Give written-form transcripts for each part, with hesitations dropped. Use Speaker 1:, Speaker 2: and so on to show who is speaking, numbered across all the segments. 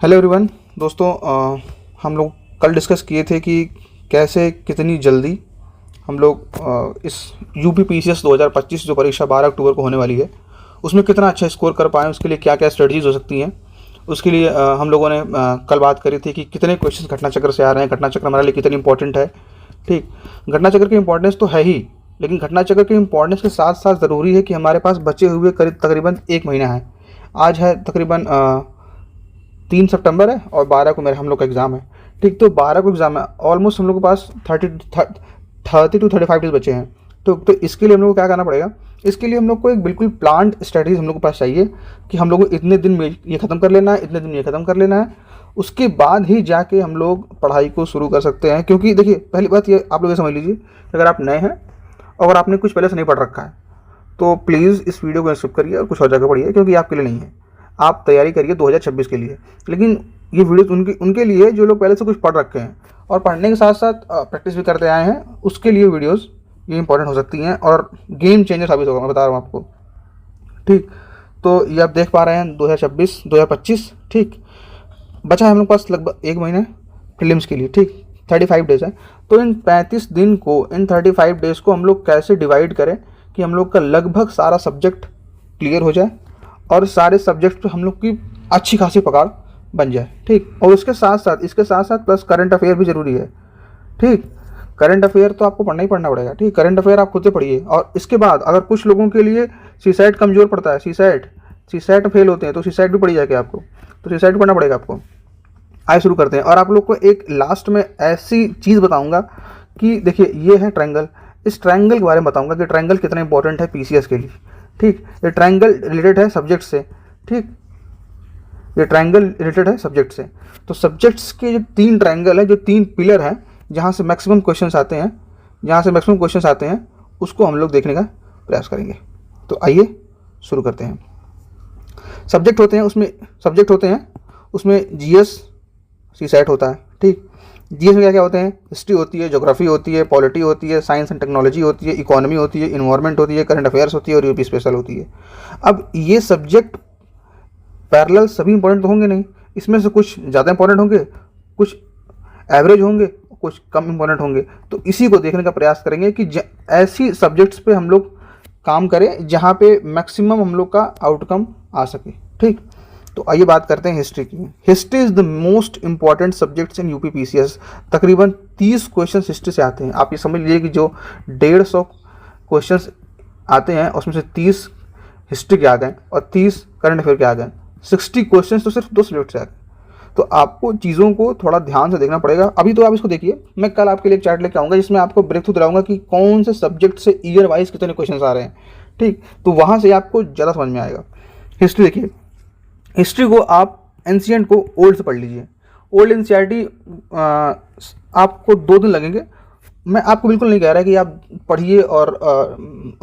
Speaker 1: Hello everyone. दोस्तों, हम लोग कल डिस्कस किए थे कि कैसे कितनी जल्दी हम लोग इस यूपी पीसीएस 2025 जो परीक्षा 12 अक्टूबर को होने वाली है उसमें कितना अच्छा स्कोर कर पाएँ, उसके लिए क्या क्या स्ट्रेटजीज हो सकती हैं। उसके लिए हम लोगों ने कल बात करी थी कि कितने क्वेश्चन घटना चक्र से आ रहे हैं, घटना चक्र हमारे लिए कितनी इंपॉर्टेंट है। ठीक, घटना चक्र की इंपॉर्टेंस तो है ही, लेकिन घटना चक्र की इंपॉर्टेंस के साथ साथ ज़रूरी है कि हमारे पास बचे हुए करीब तकरीबन 1 महीना है। आज है तकरीबन 3 सितंबर है और 12 को मेरे हम लोग का एग्ज़ाम है। ठीक, तो 12 को एग्ज़ाम है, ऑलमोस्ट हम लोग के पास 30 to 35 डेज बचे हैं। तो इसके लिए हम लोग को क्या करना पड़ेगा, इसके लिए हम लोग को एक बिल्कुल प्लान्ड स्ट्रेटजी हम लोग के पास चाहिए कि हम लोग को इतने दिन में ये ख़त्म कर लेना है, इतने दिन में ये ख़त्म कर लेना है। उसके बाद ही जाके हम लोग पढ़ाई को शुरू कर सकते हैं। क्योंकि देखिए, पहली बात ये आप लोग ये समझ लीजिए कि अगर आप नए हैं और आपने कुछ पहले से नहीं पढ़ रखा है तो प्लीज़ इस वीडियो को स्किप करिए और कुछ और जगह पढ़िए, क्योंकि आपके लिए नहीं है। आप तैयारी करिए 2026 के लिए, लेकिन ये वीडियो उनके लिए जो लोग पहले से कुछ पढ़ रखे हैं और पढ़ने के साथ साथ प्रैक्टिस भी करते आए हैं, उसके लिए वीडियोस ये इंपॉर्टेंट हो सकती हैं और गेम चेंजर साबित होगा, मैं बता रहा हूँ आपको। ठीक, तो ये आप देख पा रहे हैं 2025। ठीक, बचा है हम लोग पास लगभग 1 महीना प्रीलिम्स के लिए। ठीक, 35 डेज है। तो इन 35 दिन को, इन 35 डेज को हम लोग कैसे डिवाइड करें कि हम लोग का लगभग सारा सब्जेक्ट क्लियर हो जाए और सारे सब्जेक्ट पे हम लोग की अच्छी खासी पकड़ बन जाए। ठीक, और इसके साथ साथ प्लस करंट अफेयर भी ज़रूरी है। ठीक, करंट अफेयर तो आपको पढ़ना ही पढ़ना पड़ेगा। ठीक, करंट अफेयर आप खुद से पढ़िए। और इसके बाद अगर कुछ लोगों के लिए सीसैट कमज़ोर पड़ता है, सीसैट फेल होते हैं, तो सीसैट भी पढ़ी जाएगी आपको, तो सीसैट पढ़ना पड़ेगा आपको। आइए शुरू करते हैं। और आप लोग को एक लास्ट में ऐसी चीज़ बताऊँगा कि देखिए, ये है ट्रायंगल। इस ट्रायंगल के बारे में बताऊँगा कि ट्रायंगल कितना इंपॉर्टेंट है पीसीएस के लिए। ठीक, ये ट्रायंगल रिलेटेड है सब्जेक्ट से। ठीक, ये ट्रायंगल रिलेटेड है सब्जेक्ट से। तो सब्जेक्ट्स के जो 3 ट्रायंगल है, जो 3 पिलर हैं, जहाँ से मैक्सिमम क्वेश्चंस आते हैं, उसको हम लोग देखने का प्रयास करेंगे। तो आइए शुरू करते हैं। सब्जेक्ट होते हैं उसमें जीएस सीसैट होता है। ठीक, जीएस में क्या क्या होते हैं, हिस्ट्री होती है, ज्योग्राफी होती है, पॉलिटी होती है, साइंस एंड टेक्नोलॉजी होती है, इकोनॉमी होती है, इन्वायरमेंट होती है, करंट अफेयर्स होती है और यूपी स्पेशल होती है। अब ये सब्जेक्ट पैरेलल सभी इंपॉर्टेंट तो होंगे नहीं, इसमें से कुछ ज़्यादा इंपॉर्टेंट होंगे, कुछ एवरेज होंगे, कुछ कम इंपॉर्टेंट होंगे। तो इसी को देखने का प्रयास करेंगे कि ऐसी सब्जेक्ट्स पे हम लोग काम करें जहाँ पे मैक्सिमम हम लोग का आउटकम आ सके। ठीक, तो आइए बात करते हैं हिस्ट्री की। History is the most important subjects in UP PCS. तकरीबन 30 क्वेश्चन हिस्ट्री से आते हैं। आप ये समझ लीजिए कि जो 150 क्वेश्चन आते हैं उसमें से 30 हिस्ट्री के आ गए और 30 करंट अफेयर के आ गए। 60 क्वेश्चन तो सिर्फ 2 सब्जेक्ट से आ गए। तो आपको चीज़ों को थोड़ा ध्यान से देखना पड़ेगा। अभी तो आप इसको देखिए, मैं कल आपके लिए एक चार्ट लेके आऊँगा जिसमें आपको ब्रेक थ्रू दिलाऊंगा कि कौन से सब्जेक्ट से ईयर वाइज कितने क्वेश्चन आ रहे हैं। ठीक, तो वहाँ से आपको ज़्यादा समझ में आएगा। हिस्ट्री देखिए, हिस्ट्री को आप एंशिएंट को ओल्ड से पढ़ लीजिए। ओल्ड एनसीईआरटी आपको 2 दिन लगेंगे। मैं आपको बिल्कुल नहीं कह रहा कि आप पढ़िए और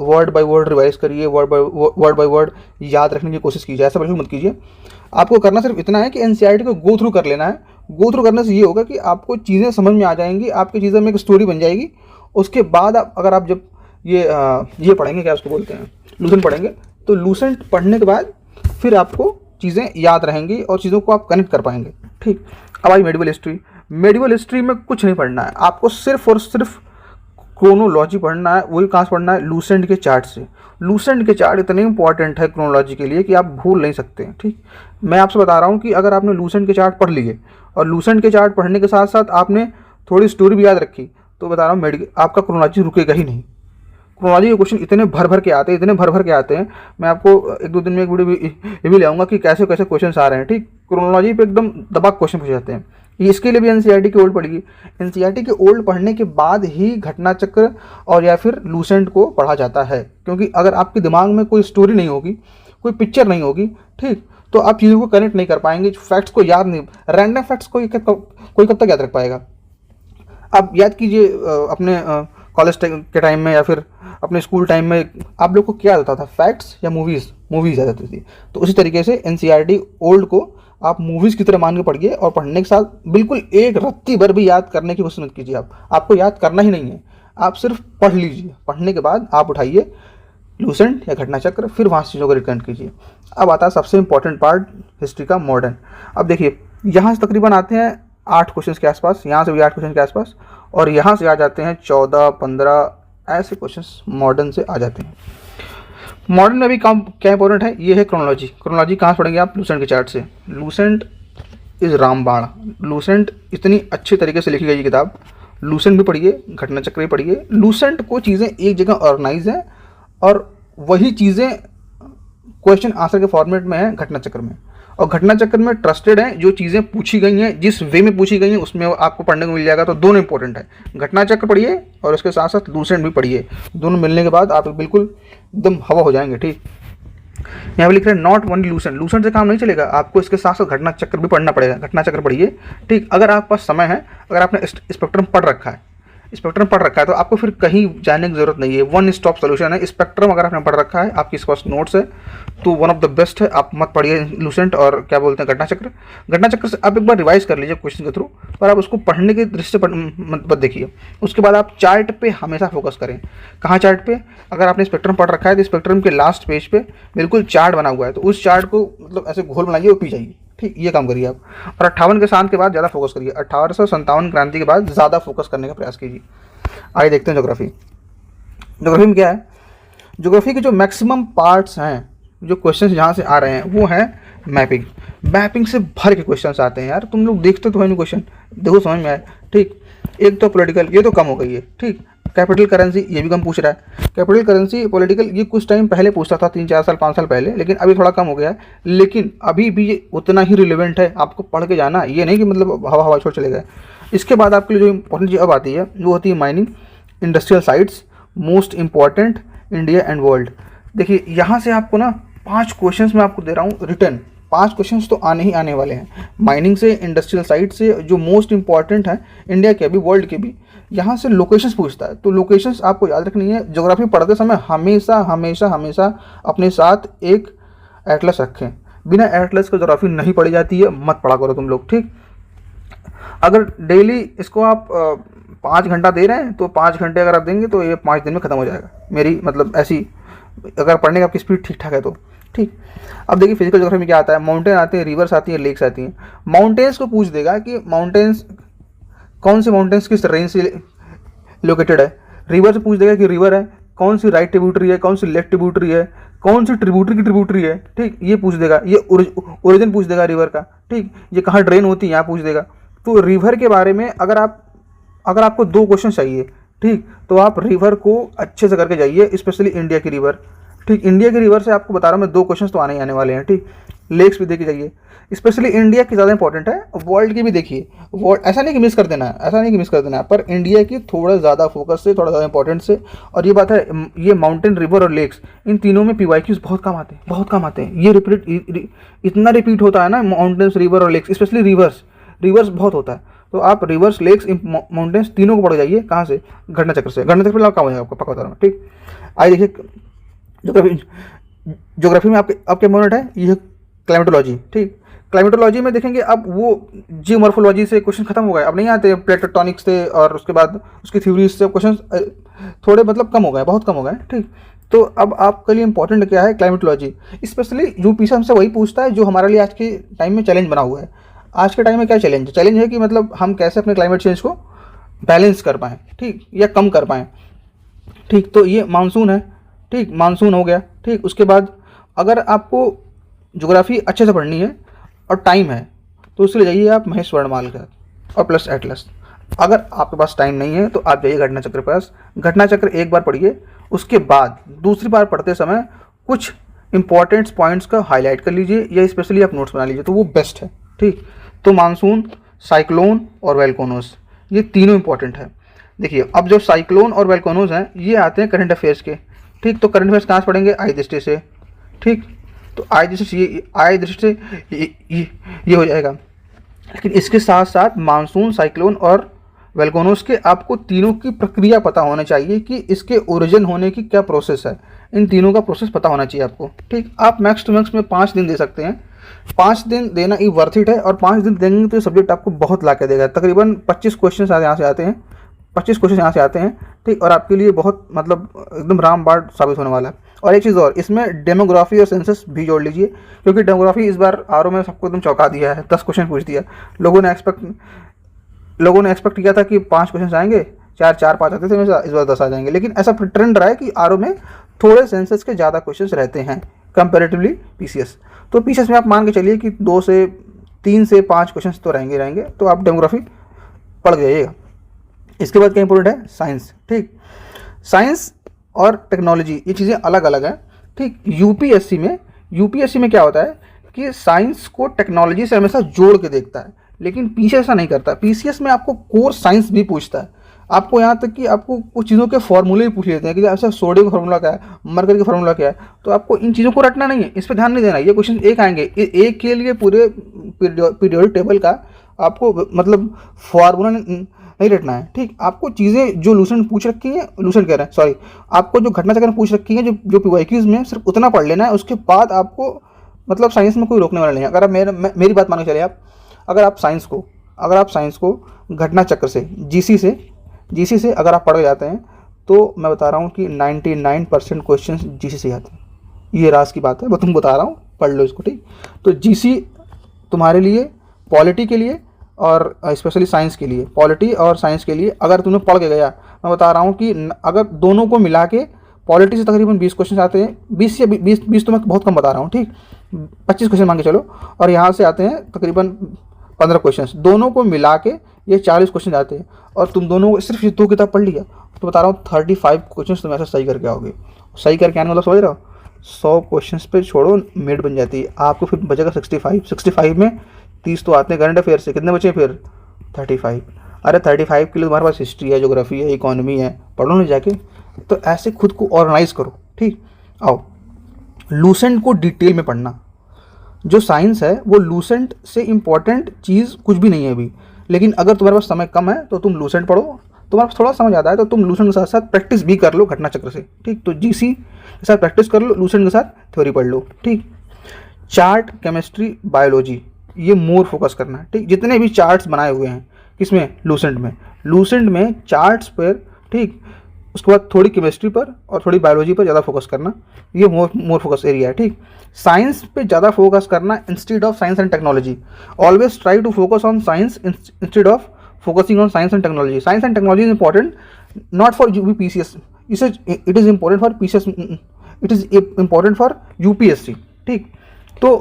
Speaker 1: वर्ड बाय वर्ड रिवाइज करिए, वर्ड बाय वर्ड याद रखने की कोशिश कीजिए, ऐसा बिल्कुल मत कीजिए। आपको करना सिर्फ इतना है कि एनसीईआरटी को गो थ्रू कर लेना है। गो थ्रू करने से ये होगा कि आपको चीज़ें समझ में आ जाएंगी, आपकी चीज़ों में एक स्टोरी बन जाएगी। उसके बाद अगर आप जब ये पढ़ेंगे, क्या उसको बोलते हैं, लूसेंट पढ़ेंगे, तो लूसेंट पढ़ने के बाद फिर आपको चीज़ें याद रहेंगी और चीज़ों को आप कनेक्ट कर पाएंगे। ठीक, अब आई मेडिवल हिस्ट्री। मेडिवल हिस्ट्री में कुछ नहीं पढ़ना है आपको, सिर्फ और सिर्फ क्रोनोलॉजी पढ़ना है। वही कहाँ से पढ़ना है, लूसेंट के चार्ट से। लूसेंट के चार्ट इतने इंपॉर्टेंट है क्रोनोलॉजी के लिए कि आप भूल नहीं सकते। ठीक, मैं आपसे बता रहा हूँ कि अगर आपने लूसेंट के चार्ट पढ़ लिए और लूसेंट के चार्ट पढ़ने के साथ साथ आपने थोड़ी स्टोरी भी याद रखी, तो बता रहा हूँ आपका क्रोनोलॉजी रुकेगा ही नहीं। क्रोनोलॉजी के क्वेश्चन इतने भर भर के आते हैं। मैं आपको 1-2 दिन में एक वीडियो ये भी ले आऊँगा कि कैसे कैसे क्वेश्चन आ रहे हैं। ठीक, क्रोनोलॉजी पे एकदम दबा क्वेश्चन पूछे जाते हैं। इसके लिए भी एनसीईआरटी की ओल्ड पढ़ेगी। एनसीईआरटी के ओल्ड पढ़ने के बाद ही घटना चक्र और या फिर लूसेंट को पढ़ा जाता है। क्योंकि अगर आपके दिमाग में कोई स्टोरी नहीं होगी, कोई पिक्चर नहीं होगी, ठीक, तो आप चीज़ों को कनेक्ट नहीं कर पाएंगे, फैक्ट्स को याद नहीं, रैंडम फैक्ट्स कोई कब तक याद रख पाएगा। आप याद कीजिए अपने कॉलेज के टाइम में या फिर अपने स्कूल टाइम में आप लोग को क्या आता था, फैक्ट्स या मूवीज़ याद आती थी। तो उसी तरीके से एनसीईआरटी ओल्ड को आप मूवीज़ की तरह मान के पढ़िए और पढ़ने के साथ बिल्कुल एक रत्ती भर भी याद करने की कोशिश मत कीजिए। आपको याद करना ही नहीं है, आप सिर्फ पढ़ लीजिए। पढ़ने के बाद आप उठाइए लूसेंट या घटना चक्र, फिर वहाँ से चीज़ों को रिकनेक्ट कीजिए। अब आता है सबसे इंपॉर्टेंट पार्ट हिस्ट्री का, मॉडर्न। अब देखिए, यहाँ से तकरीबन आते हैं 8 क्वेश्चन के आसपास, यहाँ से भी 8 क्वेश्चन के आसपास, और यहाँ से आ जाते हैं 14-15 ऐसे क्वेश्चन मॉडर्न से आ जाते हैं। मॉडर्न में भी काम क्या इंपॉर्टेंट है, ये है क्रोनोलॉजी। क्रोनोलॉजी कहाँ से पढ़ेंगे आप, लूसेंट के चार्ट से। लूसेंट इज़ रामबाण। लूसेंट इतनी अच्छे तरीके से लिखी गई ये किताब। लूसेंट भी पढ़िए, घटना चक्र भी पढ़िए। लूसेंट को चीज़ें एक जगह ऑर्गेनाइज हैं और वही चीज़ें क्वेश्चन आंसर के फॉर्मेट में है घटना चक्र में, और घटना चक्र में ट्रस्टेड है। जो चीज़ें पूछी गई हैं, जिस वे में पूछी गई हैं, उसमें आपको पढ़ने को मिल जाएगा। तो दोनों इंपॉर्टेंट है, घटना चक्र पढ़िए और उसके साथ साथ लूसेंट भी पढ़िए। दोनों मिलने के बाद आप बिल्कुल एकदम हवा हो जाएंगे। ठीक, यहाँ पे लिख रहे हैं नॉट ओनली लूसेंट। लूसेंट से काम नहीं चलेगा, आपको इसके साथ साथ घटना चक्र भी पढ़ना पड़ेगा। घटना चक्र पढ़िए। ठीक, अगर आपके पास समय है, अगर आपने स्पेक्ट्रम पढ़ रखा है, स्पेक्ट्रम पढ़ रखा है, तो आपको फिर कहीं जाने की जरूरत नहीं है। वन स्टॉप सोल्यूशन है स्पेक्ट्रम। अगर आपने पढ़ रखा है, आपके पास नोट्स है, तो वन ऑफ द बेस्ट है। आप मत पढ़िए लूसेंट और क्या बोलते हैं घटना चक्र। घटना चक्र से आप एक बार रिवाइज कर लीजिए क्वेश्चन के थ्रू, पर आप उसको पढ़ने के दृष्टि से मत देखिए। उसके बाद आप चार्ट पे हमेशा फोकस करें। कहाँ चार्ट पे, अगर आपने स्पेक्ट्रम पढ़ रखा है तो स्पेक्ट्रम के लास्ट पेज पे बिल्कुल चार्ट बना हुआ है, तो उस चार्ट को मतलब ऐसे घोल बनाइए और पी जाइए। ठीक, ये काम करिए आप। और 58 के शांत के बाद ज़्यादा फोकस करिए। 1857 क्रांति के बाद ज़्यादा फोकस करने का प्रयास कीजिए। आइए देखते हैं ज्योग्राफी। ज्योग्राफी में क्या है, ज्योग्राफी के जो मैक्सिमम पार्ट्स हैं, जो क्वेश्चंस जहाँ से आ रहे हैं, वो है मैपिंग। मैपिंग से भर के क्वेश्चंस आते हैं यार, तुम लोग देखते तो है नहीं क्वेश्चन, देखो समझ में आए। ठीक, एक तो पॉलिटिकल, ये तो कम हो गई है। ठीक, कैपिटल करेंसी, ये भी कम पूछ रहा है। कैपिटल करेंसी, पॉलिटिकल, ये कुछ टाइम पहले पूछता था, 3-4 साल 5 साल पहले, लेकिन अभी थोड़ा कम हो गया है। लेकिन अभी भी ये उतना ही रिलेवेंट है, आपको पढ़ के जाना, ये नहीं कि मतलब हवा हवा छोड़ चले गए। इसके बाद आपके लिए जो इंपॉर्टेंट चीज़ अब आती है, वो होती है mining, industrial sites, most important, India and world. देखिए यहाँ से आपको ना 5 क्वेश्चंस मैं आपको दे रहा हूँ रिटर्न। 5 क्वेश्चंस तो आने ही आने वाले हैं। माइनिंग से, इंडस्ट्रियल साइट से, जो मोस्ट इंपॉर्टेंट है इंडिया के भी, वर्ल्ड के भी, यहाँ से लोकेशंस पूछता है। तो लोकेशंस आपको याद रखनी है। ज्योग्राफी पढ़ते समय हमेशा हमेशा हमेशा अपने साथ एक एटलस रखें। बिना एटलस के ज्योग्राफी नहीं पढ़ी जाती है, मत पढ़ा करो तुम लोग। ठीक, अगर डेली इसको आप 5 घंटा दे रहे हैं, तो 5 घंटे अगर आप देंगे तो ये 5 दिन में ख़त्म हो जाएगा। मेरी मतलब ऐसी, अगर पढ़ने की आपकी स्पीड ठीक ठाक है तो। ठीक, अब देखिए फिजिकल ज्योग्राफी में क्या आता है, माउंटेन आते हैं, रिवर्स आती हैं, लेक्स आती हैं। माउंटेन्स को पूछ देगा कि माउंटेन्स कौन से माउंटेन्स किस रेंज से लोकेटेड है। रिवर से पूछ देगा कि रिवर है कौन सी राइट ट्रिब्यूटरी है, कौन सी लेफ्ट ट्रिब्यूटरी है, कौन सी ट्रिब्यूटरी की ट्रिब्यूटरी है। ठीक, ये पूछ देगा। ये ओरिजिन पूछ देगा रिवर का। ठीक, ये कहाँ ड्रेन होती है यहाँ पूछ देगा। तो रिवर के बारे में अगर आपको 2 क्वेश्चन चाहिए, ठीक, तो आप रिवर को अच्छे से करके जाइए, स्पेशली इंडिया की रिवर। ठीक, इंडिया की रिवर से आपको बता रहा हूँ मैं, 2 क्वेश्चन तो आने ही आने वाले हैं। ठीक, लेक्स भी देखे जाइए, स्पेशली इंडिया की ज़्यादा इंपॉर्टेंट है। वर्ल्ड की भी देखिए, वर्ल्ड ऐसा नहीं कि मिस कर देना है, ऐसा नहीं कि मिस कर देना है, पर इंडिया की थोड़ा ज़्यादा फोकस से, थोड़ा ज़्यादा इंपॉर्टेंट से। और ये बात है, ये माउंटेन, रिवर और लेक्स, इन तीनों में PYQs बहुत कम आते हैं, बहुत कम आते हैं। ये इतना रिपीट होता है ना, माउंटेन्स, रिवर और लेक्स, स्पेशली रिवर्स बहुत होता है। तो आप रिवर्स, लेक्स, माउंटेन्स तीनों को पढ़ जाइए। कहाँ से, घटना चक्र से। घटना चक्र काम हो जाएगा आपको, पक्का बता रहा हूँ। ठीक, आइए देखिए ज्योग्राफी में आपके मोमेंट है, ये क्लाइमेटोलॉजी। ठीक, क्लाइमेटोलॉजी में देखेंगे अब वो जियोमॉर्फोलॉजी से क्वेश्चन खत्म हो गए, अब नहीं आते। प्लेट टेक्टोनिक्स थे और उसके बाद उसकी थ्योरीज से क्वेश्चन थोड़े मतलब कम हो गए, बहुत कम हो गए। ठीक, तो अब आपके लिए इंपॉर्टेंट क्या है, क्लाइमेटोलॉजी। स्पेशली यूपीएससी हमसे वही पूछता है जो हमारे लिए आज के टाइम में चैलेंज बना हुआ है। आज के टाइम में क्या चैलेंज है, चैलेंज है कि मतलब हम कैसे अपने क्लाइमेट चेंज को बैलेंस कर पाएँ, ठीक, या कम कर पाएँ। ठीक, तो ये मानसून है। ठीक, मानसून हो गया। ठीक, उसके बाद अगर आपको ज्योग्राफी अच्छे से पढ़नी है और टाइम है, तो उसके लिए जाइए आप महेश वर्णमाल का और प्लस एटलस। अगर आपके पास टाइम नहीं है तो आप जाइए घटना चक्र के पास। घटना चक्र एक बार पढ़िए, उसके बाद दूसरी बार पढ़ते समय कुछ इंपॉर्टेंट पॉइंट्स का हाईलाइट कर लीजिए, या स्पेशली आप नोट्स बना लीजिए, तो वो बेस्ट है। ठीक, तो मानसून, साइक्लोन और वेलकोनोस, ये तीनों इंपॉर्टेंट है। देखिए अब जो साइक्लोन और वेलकोनोस हैं, ये आते हैं करंट अफेयर्स के। ठीक, तो करंट अफेयर्स कहाँ से पढ़ेंगे, आई दृष्टि से। ठीक, तो आई दृष्टि से ये हो जाएगा। लेकिन इसके साथ साथ मानसून, साइक्लोन और वेलकोनोस के आपको तीनों की प्रक्रिया पता होना चाहिए कि इसके ओरिजिन होने की क्या प्रोसेस है। इन तीनों का प्रोसेस पता होना चाहिए आपको। ठीक, आप मैक्स टू मैक्स में 5 दिन दे सकते हैं। 5 दिन देना ही वर्थ इट है, और 5 दिन देंगे तो सब्जेक्ट आपको बहुत ला के देगा। तकरीबन 25 क्वेश्चन यहाँ से आते हैं, 25 क्वेश्चन यहाँ से आते हैं, ठीक। और आपके लिए बहुत मतलब एकदम रामबाण साबित होने वाला है। और एक चीज़ और, इसमें डेमोग्राफी और सेंसस भी जोड़ लीजिए, क्योंकि डेमोग्राफी इस बार आरओ में सबको एकदम चौंका दिया है। 10 क्वेश्चन पूछ दिया। लोगों ने एक्सपेक्ट किया था कि 5 क्वेश्चन आएंगे, 4-5 आते थे हमेशा, इस बार 10 आ जाएंगे। लेकिन ऐसा ट्रेंड रहा है कि आरओ में थोड़े सेंसस के ज़्यादा क्वेश्चन रहते हैं कंपेरेटिवली पीसीएस। तो पीसीएस में आप मान के चलिए कि 3 से 5 क्वेश्चन तो रहेंगे, तो आप डेमोग्राफी पढ़ जाइएगा। इसके बाद क्या इंपॉर्टेंट है, साइंस, ठीक। साइंस और टेक्नोलॉजी ये चीज़ें अलग अलग हैं, ठीक। यूपीएससी में क्या होता है कि साइंस को टेक्नोलॉजी से हमेशा जोड़ के देखता है, लेकिन पीसीएस ऐसा नहीं करता। पीसीएस में आपको कोर साइंस भी पूछता है, आपको यहाँ तक कि आपको कुछ चीज़ों के फॉर्मूले भी पूछ लेते हैं कि ऐसा सोडियम का फार्मूला क्या है, मरकरी का फार्मूला क्या है। तो आपको इन चीज़ों को रटना नहीं है, इस पर ध्यान नहीं देना। ये क्वेश्चन एक आएंगे, एक के लिए पूरे पीरियोडिक टेबल का आपको मतलब फार्मूला नहीं रटना है, ठीक। आपको चीज़ें जो लूसेंट पूछ रखी हैं, लूसेंट कह रहे हैं सॉरी, आपको जो घटना चक्र में पूछ रखी है, जो पीवाईक्यूज़ में, सिर्फ उतना पढ़ लेना है। उसके बाद आपको मतलब साइंस में कोई रोकने वाला नहीं है। अगर आप मेरी बात मान के चले, अगर आप साइंस को घटना चक्र से जीसी से अगर आप पढ़ जाते हैं, तो मैं बता रहा हूँ कि 99% क्वेश्चन जीसी से आते हैं। ये राज की बात है, मैं तुमको बता रहा हूँ, पढ़ लो इसको, ठीक। तो जीसी तुम्हारे लिए, पॉलिटी के लिए और स्पेशली साइंस के लिए, पॉलिटी और साइंस के लिए अगर तुमने पढ़ के गया, मैं बता रहा हूँ कि अगर दोनों को मिला के पॉलिटी से तकरीबन 20 क्वेश्चन आते हैं, 20 तो मैं बहुत कम बता रहा हूँ, ठीक। 25 क्वेश्चन मान के चलो, और यहाँ से आते हैं तकरीबन 15 क्वेश्चन, दोनों को मिला के ये 40 क्वेश्चन आते हैं। और तुम दोनों को सिर्फ ये 2 किताब पढ़ लिया, तो बता रहा हूँ 35 क्वेश्चन तुम ऐसा सही करके आओगे। सही करके आने मतलब समझ रहे हो, 100 क्वेश्चन पे छोड़ो मेड बन जाती है, आपको फिर बचेगा 65 में 30 तो आते हैं करंट अफेयर से, कितने बचे फिर 35। अरे 35 के लिए तुम्हारे पास हिस्ट्री है, ज्योग्राफी है, इकोनॉमी है, पढ़ो ना जाके। तो ऐसे खुद को ऑर्गेनाइज करो, ठीक। आओ, लूसेंट को डिटेल में पढ़ना। जो साइंस है वो लूसेंट से इम्पॉर्टेंट चीज़ कुछ भी नहीं है अभी, लेकिन अगर तुम्हारे पास समय कम है तो तुम लूसेंट पढ़ो, तुम्हारे पास थोड़ा समझ आता है तो तुम लूसेंट के साथ साथ प्रैक्टिस भी कर लो घटना चक्र से, ठीक। तो जीसी के साथ प्रैक्टिस कर लो, लूसेंट के साथ थ्योरी पढ़ लो, ठीक। चार्ट, केमिस्ट्री, बायोलॉजी, ये मोर फोकस करना है, ठीक। जितने भी चार्ट्स बनाए हुए हैं किसमें, लूसेंट में चार्ट्स पर, ठीक। उसके बाद थोड़ी केमिस्ट्री पर और थोड़ी बायोलॉजी पर ज़्यादा फोकस करना, ये मोर फोकस एरिया है, ठीक। साइंस पे ज़्यादा फोकस करना instead of science and technology. Always try to focus on science instead of focusing on science and technology. Science and technology is important not for UPSC, it is important for PCS, it is important for UPSC, ठीक। तो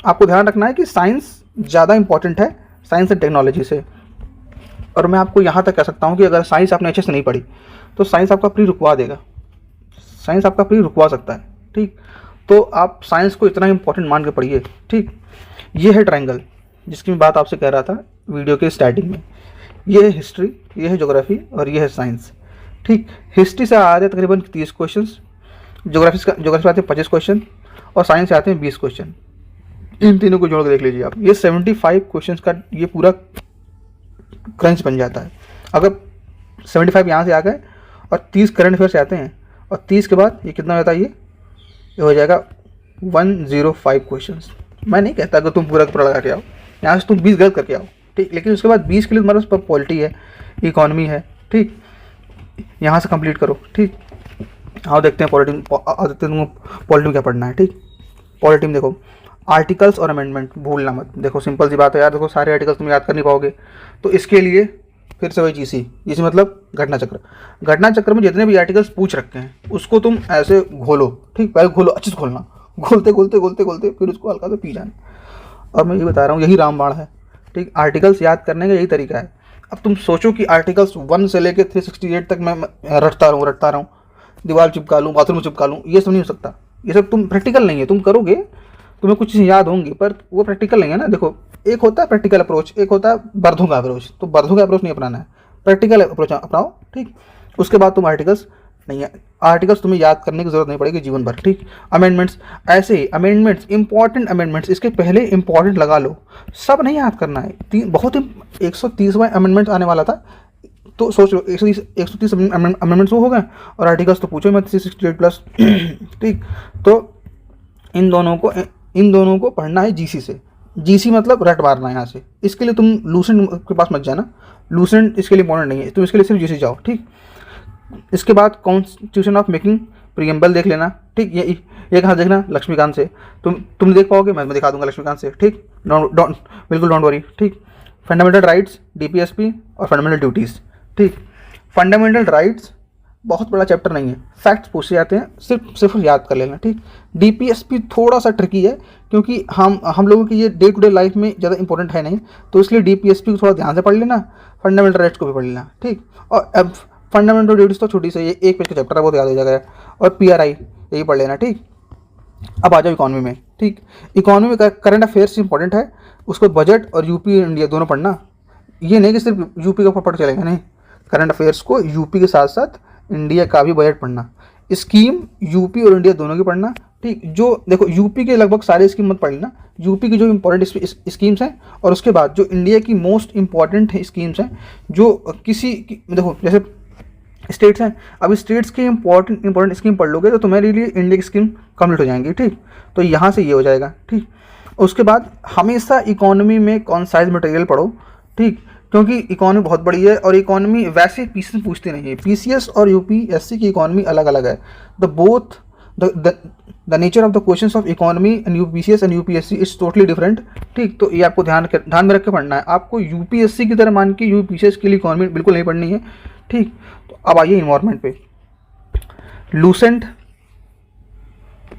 Speaker 1: आपको ध्यान रखना है कि science ज़्यादा important है science and technology से। और मैं आपको यहाँ तक कह सकता हूँ कि अगर साइंस आपने अच्छे से नहीं पढ़ी तो साइंस आपका प्री रुकवा देगा, साइंस आपका प्री रुकवा सकता है, ठीक। तो आप साइंस को इतना इंपॉर्टेंट मान के पढ़िए, ठीक। ये है ट्रायंगल जिसकी मैं बात आपसे कह रहा था वीडियो के स्टार्टिंग में। ये है हिस्ट्री, ये है ज्योग्राफी और ये है साइंस, ठीक। हिस्ट्री से आ रहे हैं तकरीबन 30 क्वेश्चन, ज्योग्राफी से आते हैं 25 क्वेश्चन और साइंस से आते हैं 20 क्वेश्चन। इन तीनों को जोड़ के देख लीजिए आप, ये 75 क्वेश्चन का ये पूरा क्रंच बन जाता है। अगर 75 यहाँ से आ गए और 30 करंट अफेयर से आते हैं और 30 के बाद ये कितना होता है, ये हो जाएगा 105 क्वेश्चंस। मैं नहीं कहता कि तुम पूरा लगा के आओ, यहाँ से तुम 20 गलत करके आओ, ठीक। लेकिन उसके बाद 20 के लिए तुम्हारे पास पॉलिटी है, इकोनॉमी है, ठीक। यहाँ से कंप्लीट करो, ठीक। आओ देखते हैं पॉलिटी में क्या पढ़ना है, ठीक। पॉलिटी में देखो आर्टिकल्स और अमेंडमेंट भूलना मत। देखो सिंपल सी बात है यार, देखो सारे आर्टिकल्स तुम याद कर नहीं पाओगे, तो इसके लिए फिर से वही जीसी मतलब घटना चक्र में जितने भी आर्टिकल्स पूछ रखे हैं उसको तुम ऐसे घोलो, ठीक। पहले घोलो, अच्छे से खोलना, घोलते फिर उसको हल्का से पी जाना। और मैं ये बता रहा हूँ यही रामबाण है, ठीक। आर्टिकल्स याद करने का यही तरीका है। अब तुम सोचो कि आर्टिकल्स 1 से लेकर 368 तक मैं रटता रहूँ, दीवार चिपका लूँ, बाथरूम में चिपका लूँ, ये सब नहीं हो सकता। ये सब तुम प्रैक्टिकल नहीं है, तुम करोगे तुम्हें कुछ चीज़ें याद होंगी पर वो प्रैक्टिकल नहीं है ना। देखो एक होता है प्रैक्टिकल अप्रोच, एक होता है बर्धों का अप्रोच। तो बर्धों का अप्रोच नहीं अपनाना है, प्रैक्टिकल अप्रोच अपनाओ, ठीक। उसके बाद तुम आर्टिकल्स नहीं है, आर्टिकल्स तुम्हें याद करने की जरूरत नहीं पड़ेगी जीवन भर, ठीक। अमेंडमेंट्स ऐसे ही, अमेंडमेंट्स इंपॉर्टेंट अमेंडमेंट्स इसके पहले इंपॉर्टेंट लगा लो, सब नहीं याद करना है। बहुत ही 130वां अमेंडमेंट आने वाला था, तो सोच लो 130 अमेंडमेंट्स वो हो गए और आर्टिकल्स तो पूछो मैं 368+, ठीक। तो इन दोनों को पढ़ना है जीसी से, जीसी मतलब रट मारना यहाँ से, इसके लिए तुम लूसेंट के पास मत जाना, लूसेंट इसके लिए इंपॉर्टेंट नहीं है, तुम इसके लिए सिर्फ जीसी जाओ, ठीक। इसके बाद कॉन्स्टिट्यूशन ऑफ मेकिंग प्रियम्बल देख लेना, ठीक। ये कहाँ देखना, लक्ष्मीकांत से, तुम देख पाओगे, मैं दिखा दूंगा लक्ष्मीकांत से, ठीक। बिल्कुल डोंट वरी, ठीक। फंडामेंटल राइट्स, डीपीएसपी और फंडामेंटल ड्यूटीज़, ठीक। फंडामेंटल राइट्स बहुत बड़ा चैप्टर नहीं है, फैक्ट्स पूछे जाते हैं, सिर्फ याद कर लेना, ठीक। डीपीएसपी थोड़ा सा ट्रिकी है क्योंकि हम लोगों की ये डे टू डे लाइफ में ज़्यादा इंपॉर्टेंट है नहीं, तो इसलिए डीपीएसपी को थोड़ा ध्यान से पढ़ लेना, फंडामेंटल राइट्स को भी पढ़ लेना, ठीक। और अब फंडामेंटल ड्यूटीज़ तो छोटी सी, ये एक पेज का चैप्टर है, बहुत याद हो जाएगा। और पीआरआई यही पढ़ लेना, ठीक। अब आ जाओ इकॉनमी में, ठीक। इकॉनमी में करंट अफेयर्स इंपॉर्टेंट है, उसको बजट और यूपी इंडिया दोनों पढ़ना, ये नहीं कि सिर्फ यूपी का पढ़ चलेगा, नहीं। करंट अफेयर्स को यूपी के साथ साथ इंडिया का भी बजट पढ़ना, स्कीम यूपी और इंडिया दोनों की पढ़ना, ठीक। जो देखो यूपी के लगभग सारे स्कीम मत पढ़ लेना, यूपी की जो इंपॉर्टेंट स्कीम्स हैं, और उसके बाद जो इंडिया की मोस्ट इंपॉर्टेंट स्कीम्स हैं, जो देखो जैसे स्टेट्स हैं, अब स्टेट्स की इंपॉर्टेंट स्कीम पढ़ लोगे तो तुम्हारे लिए इंडिया की स्कीम कंप्लीट हो जाएंगी, ठीक। तो यहाँ से ये हो जाएगा, ठीक। उसके बाद हमेशा इकोनॉमी में कॉन्साइज मटेरियल पढ़ो, ठीक, क्योंकि इकोनॉमी बहुत बड़ी है और इकोनॉमी वैसे पीसीएस पूछती नहीं है, पीसीएस और यूपीएससी की इकोनॉमी अलग अलग है। The nature of the questions of economy and UPCS and UPSC is totally different, ठीक। तो ये आपको ध्यान में रख के पढ़ना है, आपको यूपीएससी की तरह मान के यूपीसीएस के लिए इकोनॉमी बिल्कुल नहीं पढ़नी है, ठीक। तो अब आइए इन्वायरमेंट पे, लूसेंट,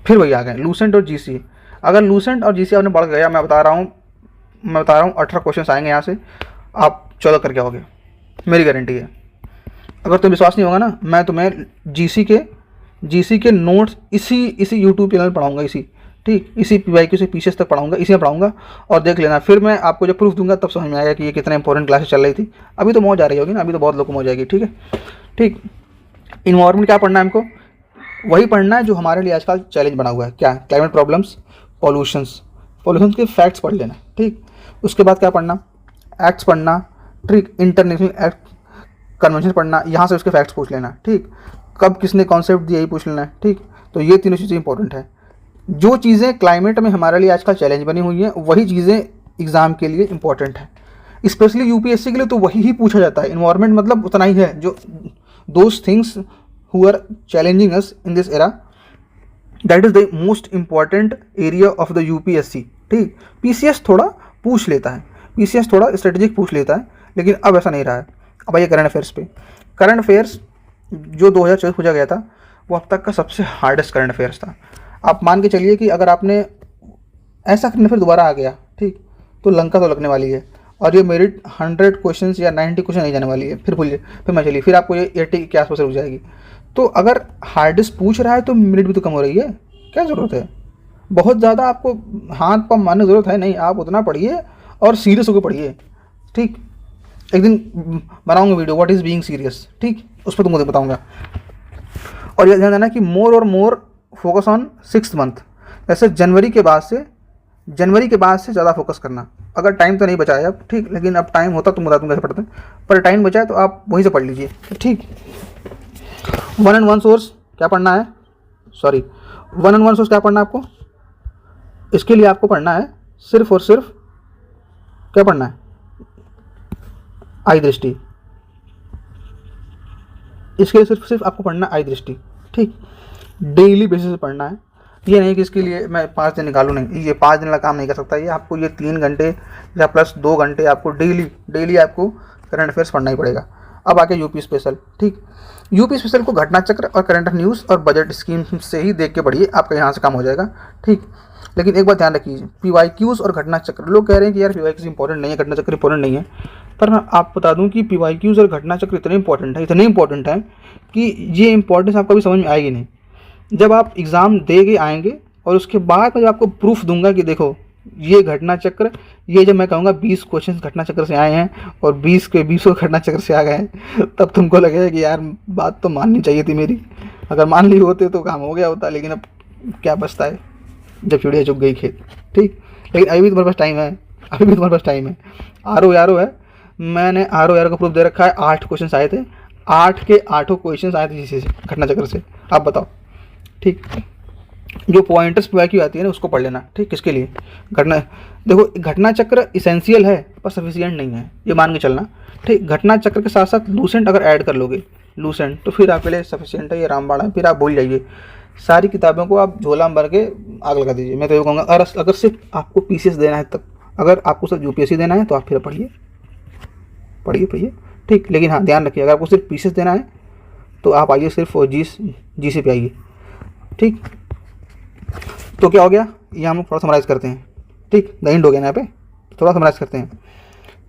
Speaker 1: फिर वही आ गए लूसेंट और जीसी। अगर लूसेंट और जीसी आपने बढ़ गया, मैं बता रहा हूँ 18 क्वेश्चन आएंगे यहाँ से, आप 14 करके आओगे, मेरी गारंटी है। अगर तुम्हें विश्वास नहीं होगा ना, मैं तुम्हें जीसी के नोट्स इसी यूट्यूब चैनल पढ़ाऊंगा, ठीक, इसी पीवाईक्यू से पीसीएस तक पढ़ाऊंगा, इसी में पढ़ाऊंगा, और देख लेना, फिर मैं आपको जब प्रूफ दूंगा तब समझ में आएगा कि ये कितना इंपॉर्टेंट क्लासेस चल रही थी। अभी तो मौज आ रही होगी ना, अभी तो बहुत लोग को मौज आएगी, ठीक है, ठीक। इन्वायरमेंट क्या पढ़ना है हमको, वही पढ़ना है जो हमारे लिए आजकल चैलेंज बना हुआ है, क्या, क्लाइमेट प्रॉब्लम्स, पॉल्यूशन के फैक्ट्स पढ़ लेना, ठीक। उसके बाद क्या पढ़ना, एक्ट्स पढ़ना, ठीक, इंटरनेशनल एक्ट कन्वेंशन पढ़ना, यहाँ से उसके फैक्ट्स पूछ लेना, ठीक। कब किसने कॉन्सेप्ट दिया, यही पूछ लेना है, ठीक। तो ये तीनों चीज़ें इंपॉर्टेंट है। जो चीज़ें क्लाइमेट में हमारे लिए आजकल चैलेंज बनी हुई हैं, वही चीज़ें एग्ज़ाम के लिए इंपॉर्टेंट है, स्पेशली यूपीएससी के लिए तो वही ही पूछा जाता है। इन्वायरमेंट मतलब उतना ही है, जो those things who are challenging us in this era, that is the most important area of the UPSC, ठीक। पीसीएस थोड़ा पूछ लेता है, पीसीएस थोड़ा स्ट्रेटेजिक पूछ लेता है, लेकिन अब ऐसा नहीं रहा है। अब आइए करंट अफेयर्स पे। करंट अफेयर्स जो 2024 पूछा गया था, वो अब तक का सबसे हार्डेस्ट करंट अफेयर्स था। आप मान के चलिए कि अगर आपने ऐसा करंट अफेयर दोबारा आ गया, ठीक, तो लंका तो लगने वाली है, और ये मेरिट 100 क्वेश्चन या 90 क्वेश्चन नहीं जाने वाली है, फिर आपको ये 80 के आसपास रुक जाएगी। तो अगर हार्डेस्ट पूछ रहा है तो मेरिट भी तो कम हो रही है, क्या ज़रूरत है, बहुत ज़्यादा आपको हाथ पंप मारने की ज़रूरत है नहीं, आप उतना पढ़िए और सीरियस होकर पढ़िए, ठीक। एक दिन बनाऊंगा video what is being serious, ठीक, उस पर तुमको बताऊंगा। और यह ध्यान देना कि मोर और more focus on 6th month, जैसे जनवरी के बाद से ज़्यादा फोकस करना। अगर टाइम तो नहीं बचा है अब, ठीक, लेकिन अब टाइम होता तो बता दूंगा कैसे पढ़ते हैं, पर टाइम बचा है तो आप वहीं से पढ़ लीजिए, ठीक। 1 and 1 सोर्स क्या पढ़ना है, 1 and 1 सोर्स क्या पढ़ना है आपको, इसके लिए आपको पढ़ना है सिर्फ और सिर्फ क्या पढ़ना है, आई दृष्टि, इसके लिए सिर्फ आपको पढ़ना आई दृष्टि, ठीक। डेली बेसिस पे पढ़ना है, ये नहीं कि इसके लिए मैं 5 दिन निकालूँ, नहीं, ये 5 दिन का काम नहीं कर सकता, ये आपको ये 3 घंटे या प्लस 2 घंटे आपको डेली आपको करंट अफेयर्स पढ़ना ही पड़ेगा। अब आके यूपी स्पेशल, ठीक। यूपी स्पेशल को घटना चक्र और करंट न्यूज़ और बजट स्कीम से ही देख के पढ़िए, आपका यहाँ से काम हो जाएगा, ठीक। लेकिन एक बात ध्यान रखिए, पीवाईक्यूज़ और घटना चक्र, लोग कह रहे हैं कि यार पीवाईक्यूज़ इंपॉर्टेंट नहीं है, घटना चक्र इंपॉर्टेंट नहीं है, पर मैं आप बता दूं कि पीवाईक्यूज़ और घटना चक्र इतने इंपॉर्टेंट हैं कि ये इंपॉर्टेंस आपको भी समझ में आएगी नहीं, जब आप एग्ज़ाम दे के आएंगे और उसके बाद मैं जब आपको प्रूफ दूंगा कि देखो ये घटना चक्र, ये जब मैं कहूँगा 20 क्वेश्चन घटना चक्र से आए हैं और 20 के 20 घटना चक्र से आ गए हैं, तब तुमको लगेगा कि यार बात तो माननी चाहिए थी मेरी, अगर मान ली होते तो काम हो गया होता, लेकिन अब क्या बचता है जब चिड़िया चुग गई खेत, ठीक। लेकिन अभी भी तुम्हारे पास टाइम है, आर ओ है, मैंने आर ओ का प्रूफ दे रखा है, 8 क्वेश्चन आए थे, 8 के 8 क्वेश्चन आए थे जिससे घटना चक्र से, आप बताओ, ठीक। जो पॉइंटर्स PYQ आती है ना उसको पढ़ लेना, ठीक। किसके लिए? घटना, देखो घटना चक्र इसेंशियल है पर सफिशिएंट नहीं है, ये मान के चलना, ठीक। घटना चक्र के साथ साथ लूसेंट अगर ऐड कर लोगे, लूसेंट, तो फिर आपके लिए सफिशिएंट है, ये रामबाण है, फिर आप भूल जाइए सारी किताबों को, आप झोला में भर के आग लगा दीजिए। मैं तो ये कहूँगा अगर सिर्फ आपको PCS देना है तब, अगर आपको सिर्फ UPSC देना है तो आप फिर पढ़िए पढ़िए पढ़िए, ठीक। लेकिन हाँ ध्यान रखिए, अगर आपको सिर्फ PCS देना है तो आप आइए सिर्फ GC पे आइए, ठीक। तो क्या हो गया, ये हम थोड़ा समराइज़ करते हैं, ठीक। द एंड हो गया ना यहाँ पे, थोड़ा समराइज़ करते हैं।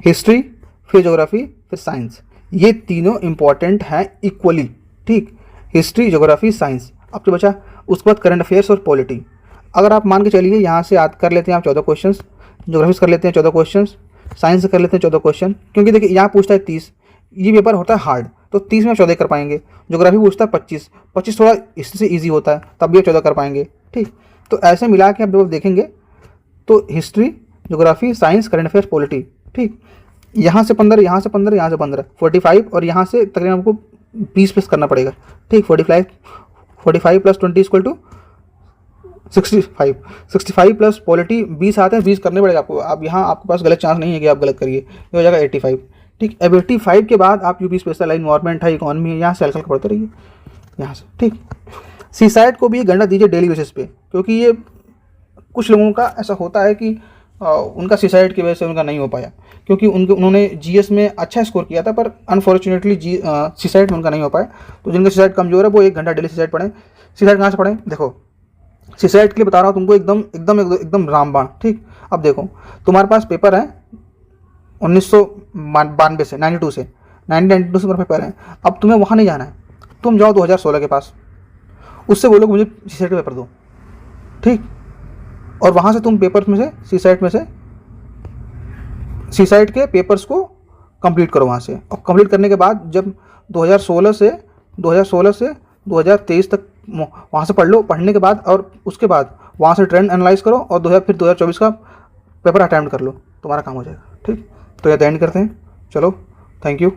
Speaker 1: हिस्ट्री, फिर ज्योग्राफी, फिर साइंस, ये तीनों इंपॉर्टेंट हैं इक्वली, ठीक। History, geography, science. अब तो बचा उसके बाद करंट अफेयर्स और पॉलिटी। अगर आप मान के चलिए यहाँ से याद कर लेते हैं आप 14 क्वेश्चन, ज्योग्राफी कर लेते हैं 14 क्वेश्चन, साइंस कर लेते हैं 14 क्वेश्चन, क्योंकि देखिए यहाँ पूछता है 30, ये पेपर होता है हार्ड, तो 30 में 14 कर पाएंगे। ज्योग्राफी पूछता है 25, 25 थोड़ा इससे ईजी होता है, तब भी 14 कर पाएंगे, ठीक। तो ऐसे मिला के आप जब देखेंगे तो history, geography, science, current affairs, polity, ठीक। यहाँ से 15, यहाँ से 15, यहाँ से 15, 45, और यहाँ से तकरीबन आपको 20 प्लस करना पड़ेगा, ठीक। 45 plus 20 equal to 65, 65 plus polity 20 आते हैं, 20 करने पड़ेगा आपको। अब यहाँ आपके पास गलत चांस नहीं है कि आप गलत करिए, ये हो जाएगा 85, ठीक। अब 85 के बाद आप UP स्पेशल, इन्वायरमेंट है, इकोनॉमी है, यहाँ से हल्का पढ़ते रहिए यहाँ से, ठीक। सीसाइट को भी गणना दीजिए डेली बेसिस पे, क्योंकि ये कुछ लोगों का ऐसा होता है कि उनका सीसाइट की वजह से उनका नहीं हो पाया, क्योंकि उन्होंने GS में अच्छा स्कोर किया था, पर अनफॉर्चुनेटली सीसाइट में उनका नहीं हो पाया। तो जिनका सीसाइट कमजोर है वो 1 घंटा डेली सीसाइट पढ़ें। सीसाइट कहाँ से पढ़ें? देखो सीसाइट के लिए बता रहा हूँ तुमको, एकदम रामबाण, ठीक। अब देखो तुम्हारे पास पेपर है 1992 से, 92 से 1992 से तुम्हारा पेपर है। अब तुम्हें वहाँ नहीं जाना है, तुम जाओ 2016 के पास, उससे बोलो मुझे सीसाइट का पेपर दो, ठीक। और वहाँ से तुम पेपर्स में से सीसाइट के पेपर्स को कंप्लीट करो वहाँ से, और कंप्लीट करने के बाद जब 2016 से 2023 तक वहाँ से पढ़ लो। पढ़ने के बाद और उसके बाद वहाँ से ट्रेंड एनालाइज करो, और 2024 का पेपर अटैम्प्ट कर लो, तुम्हारा काम हो जाएगा, ठीक। तो यह एंड करते हैं, चलो, थैंक यू।